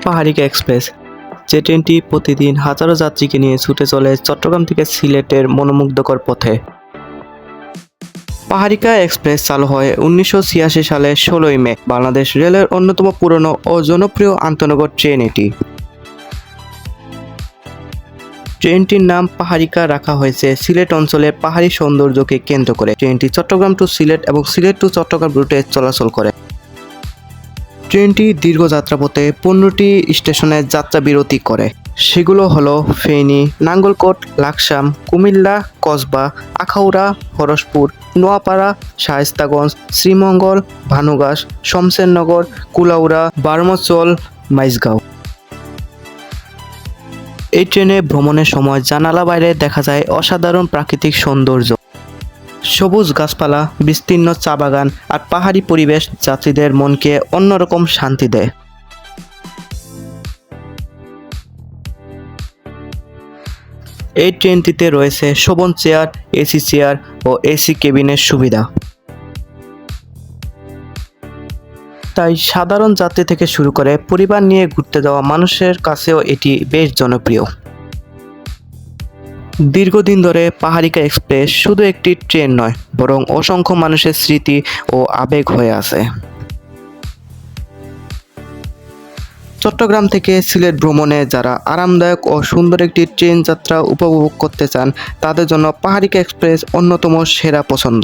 Paharika express, যে ট্রেনটি প্রতিদিন হাজারো যাত্রীকে নিয়ে ছুটে চলে চট্টগ্রাম থেকে সিলেটের মনোমুগ্ধকর পথে। পাহাড়িকা এক্সপ্রেস চালু হয় 1986 সালে 16ই মে। বাংলাদেশ রেলের অন্যতম পুরনো ও জনপ্রিয় আন্তনগর ট্রেন এটি। ট্রেনটির নাম পাহাড়িকা রাখা হয়েছে সিলেট অঞ্চলের পাহাড়ি সৌন্দর্যকে কেন্দ্র করে। ট্রেনটি চট্টগ্রাম টু সিলেট এবং সিলেট টু চট্টগ্রাম রুটে চলাচল করে। ট্রেনটি দীর্ঘ যাত্রাপথে 15টি স্টেশনে যাত্রা বিরতি করে। সেগুলো হলো ফেনী, নাঙ্গলকোট, লাকসাম, কুমিল্লা, কসবা, আখাউড়া, হরসপুর, নোয়াপাড়া, শায়েস্তাগঞ্জ, শ্রীমঙ্গল, ভানুগাস, শমশেরনগর, কুলাউড়া, বারমচল, মাইজগাঁও। এই ট্রেনে ভ্রমণের সময় জানালা বাইরে দেখা যায় অসাধারণ প্রাকৃতিক সৌন্দর্য, সবুজ গাছপালা, বিস্তীর্ণ চা বাগান আর পাহাড়ি পরিবেশ যাত্রীদের মনকে অন্যরকম শান্তি দেয়। এই ট্রেনটিতে রয়েছে শোভন চেয়ার, এসি চেয়ার ও এসি কেবিনের সুবিধা। তাই সাধারণ যাত্রী থেকে শুরু করে পরিবার নিয়ে ঘুরতে যাওয়া মানুষের কাছেও এটি বেশ জনপ্রিয়। দীর্ঘদিন ধরে পাহাড়িকা এক্সপ্রেস শুধু একটি ট্রেন নয়, বরং অসংখ্য মানুষের স্মৃতি ও আবেগ হয়ে আছে। চট্টগ্রাম থেকে সিলেট ভ্রমণে যারা আরামদায়ক ও সুন্দর একটি ট্রেন যাত্রা উপভোগ করতে চান, তাদের জন্য পাহাড়িকা এক্সপ্রেস অন্যতম সেরা পছন্দ।